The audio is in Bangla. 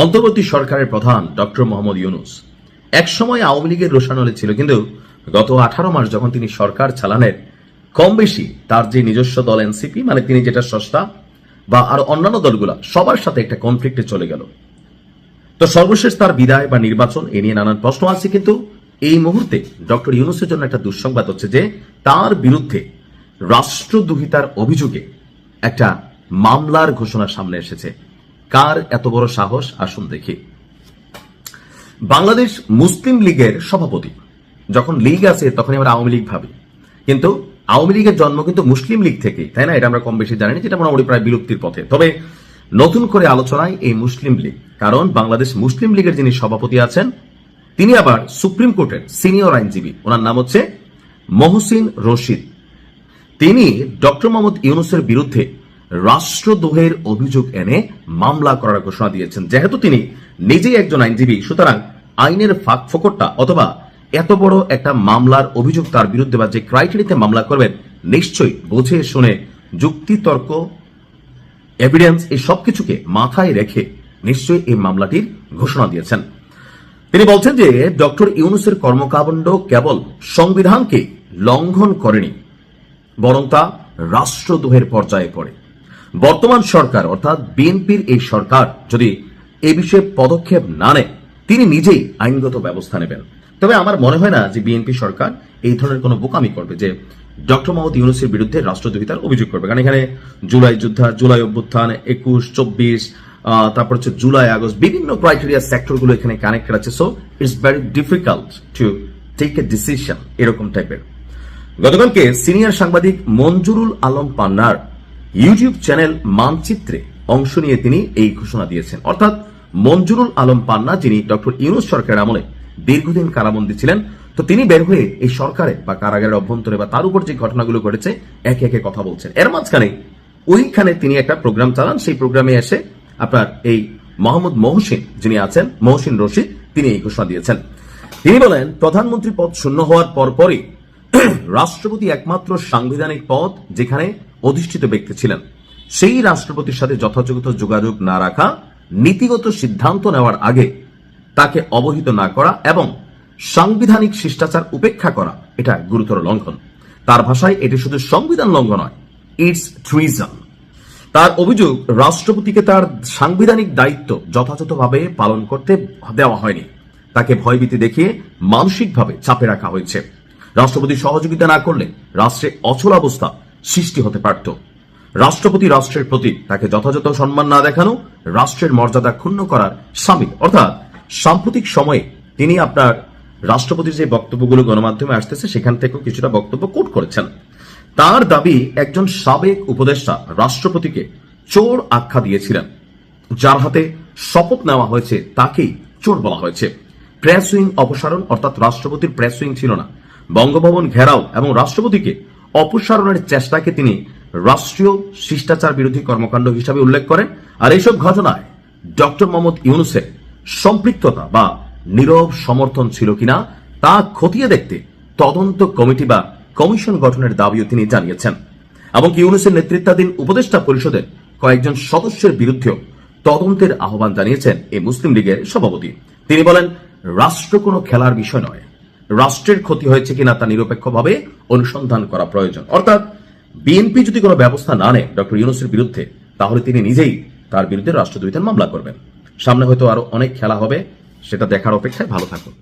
অন্তর্বর্তী সরকারের প্রধান ডক্টর মোহাম্মদ ইউনূস একসময় আওয়ামী লীগের রোষানলে ছিল, কিন্তু গত 18 মাস যখন তিনি সরকার চালানের কম বেশি তার যে নিজস্ব দল এনসিপি, মানে তিনি যেটা স্রষ্টা, বা আর অন্যান্য দলগুলা সবার সাথে একটা কনফ্লিক্টে চলে গেল। তো সর্বশেষ তার বিদায় বা নির্বাচন এ নিয়ে নানান প্রশ্ন আছে, কিন্তু এই মুহূর্তে ডক্টর ইউনূসের জন্য একটা দুঃসংবাদ হচ্ছে যে তার বিরুদ্ধে রাষ্ট্রদ্রোহিতার অভিযোগে একটা মামলার ঘোষণা সামনে এসেছে। কার এত বড় সাহস, আসুন দেখি। বাংলাদেশ মুসলিম লীগের সভাপতি, যখন লীগ আছে তখনই আমরা আওয়ামী লীগ ভাবি, কিন্তু আওয়ামী লীগের জন্ম কিন্তু মুসলিম লীগ থেকে, তাই না? এটা আমরা কম বেশি জানি, যেটা মোটামুটি প্রায় বিলুপ্তির পথে। তবে নতুন করে আলোচনায় এই মুসলিম লীগ, কারণ বাংলাদেশ মুসলিম লীগের যিনি সভাপতি আছেন তিনি আবার সুপ্রিম কোর্টের সিনিয়র আইনজীবী, ওনার নাম হচ্ছে মহসিন রশিদ। তিনি ডক্টর মোহাম্মদ ইউনূসের বিরুদ্ধে রাষ্ট্রদ্রোহের অভিযোগ এনে মামলা করার ঘোষণা দিয়েছেন। যেহেতু তিনি নিজেই একজন আইনজীবী, সুতরাং আইনের ফাঁক ফোকরটা অথবা এত বড় একটা মামলার অভিযোগ তার বিরুদ্ধে বা যে ক্রাইটেরিয়াতে মামলা করবেন, নিশ্চয়ই বুঝে শুনে যুক্তি তর্ক এভিডেন্স এই সবকিছুকে মাথায় রেখে নিশ্চয়ই এই মামলাটির ঘোষণা দিয়েছেন। তিনি বলছেন যে ডক্টর ইউনূসের কর্মকাণ্ড কেবল সংবিধানকে লঙ্ঘন করেনি, বরং তা রাষ্ট্রদ্রোহের পর্যায়ে পড়ে। বর্তমান সরকার অর্থাৎ বিএনপির এই সরকার যদি এ বিষয়ে পদক্ষেপ না নেয়, তিনি নিজেই আইনগত ব্যবস্থা নেবেন। তবে আমার মনে হয় না যে বিএনপি সরকার এই ধরনের কোনো বোকামি করবে যে ডক্টর মোহাম্মদ ইউনূসের বিরুদ্ধে রাষ্ট্রদ্রোহিতার অভিযোগ করবে, কারণ এখানে জুলাই যুদ্ধা, জুলাই অভ্যুত্থান, 21, 24, তারপর হচ্ছে জুলাই আগস্ট, বিভিন্ন ক্রাইটেরিয়া সেক্টরগুলো এখানে কানেক্টেড আছে। So it's very difficult to take a decision, এরকম টাইপের। গতকালকে সিনিয়র সাংবাদিক মঞ্জুরুল আলম পান্নার ইউটিউব চ্যানেল মানচিত্রে অংশ নিয়ে তিনি এই ঘোষণা দিয়েছেন। অর্থাৎ মঞ্জুরুল আলম পান্না, যিনি ডক্টর ইউনূস সরকারের আমলে দীর্ঘদিন কারাবন্দী ছিলেন, তো তিনি বের হয়ে এই সরকারে বা কারাগারের অভ্যন্তরে বা তার উপর যে ঘটনাগুলো ঘটেছে একে একে কথা বলছেন। এর মাঝখানে ওইখানে তিনি একটা প্রোগ্রাম চালান, সেই প্রোগ্রামে এসে আপনার এই মোহাম্মদ মহসিন যিনি আছেন, মহসিন রশিদ, তিনি এই ঘোষণা দিয়েছেন। তিনি বলেন, প্রধানমন্ত্রী পদ শূন্য হওয়ার পরপরই রাষ্ট্রপতি একমাত্র সাংবিধানিক পদ যেখানে অধিষ্ঠিত ব্যক্তি ছিলেন, সেই রাষ্ট্রপতির সাথে যথাযথ যোগাযোগ না রাখা, নীতিগত সিদ্ধান্ত নেওয়ার আগে তাকে অবহিত না করা এবং সাংবিধানিক শিষ্টাচার উপেক্ষা করা, এটা গুরুতর লঙ্ঘন। তার ভাষায় এটি শুধু সংবিধান লঙ্ঘন নয়, ইটস ট্রিজন। তার অভিযোগ, রাষ্ট্রপতিকে তার সাংবিধানিক দায়িত্ব যথাযথভাবে পালন করতে দেওয়া হয়নি, তাকে ভয়ভীতি দেখিয়ে মানসিকভাবে চাপে রাখা হয়েছে। রাষ্ট্রপতি সহযোগিতা না করলে রাষ্ট্রে অচলাবস্থা সৃষ্টি হতে পারত। রাষ্ট্রপতি রাষ্ট্রের প্রতি, তাকে যথাযথ সম্মান না দেখানো রাষ্ট্রের মর্যাদা ক্ষুণ্ণ করার শামিল। অর্থাৎ সাম্প্রতিক সময়ে তিনি আপনার রাষ্ট্রপতির যে বক্তব্যগুলো গণমাধ্যমে আসতেছে সেখান থেকেও কিছুটা বক্তব্য কোট করেছেন। তার দাবি, একজন সাবেক উপদেষ্টা রাষ্ট্রপতিকে চোর আখ্যা দিয়েছিলেন, যার হাতে শপথ নেওয়া হয়েছে তাকেই চোর বলা হয়েছে। প্রেস উইং অপসারণ, অর্থাৎ রাষ্ট্রপতির প্রেস উইং ছিল না, বঙ্গভবন ঘেরাও এবং রাষ্ট্রপতিকে অপসারণের চেষ্টাকে তিনি রাষ্ট্রীয় শিষ্টাচার বিরোধী কর্মকাণ্ড হিসাবে উল্লেখ করেন। আর এইসব ঘটনায় ডক্টর মোহাম্মদ ইউনূসের সম্পৃক্ততা বা নীরব সমর্থন ছিল কিনা তা খতিয়ে দেখতে তদন্ত কমিটি বা কমিশন গঠনের দাবিও তিনি জানিয়েছেন। এমনকি ইউনূসের নেতৃত্বাধীন উপদেষ্টা পরিষদের কয়েকজন সদস্যের বিরুদ্ধেও তদন্তের আহ্বান জানিয়েছেন এই মুসলিম লীগের সভাপতি। তিনি বলেন, রাষ্ট্র কোনো খেলার বিষয় নয়, রাষ্ট্রের ক্ষতি হয়েছে কিনা তা নিরপেক্ষভাবে অনুসন্ধান করা প্রয়োজন। অর্থাৎ বিএনপি যদি কোনো ব্যবস্থা না নেয় ডক্টর ইউনূসের বিরুদ্ধে, তাহলে তিনি নিজেই তার বিরুদ্ধে রাষ্ট্রদ্রোহিতার মামলা করবেন। সামনে হয়তো আরো অনেক খেলা হবে, সেটা দেখার অপেক্ষায়। ভালো থাকুন।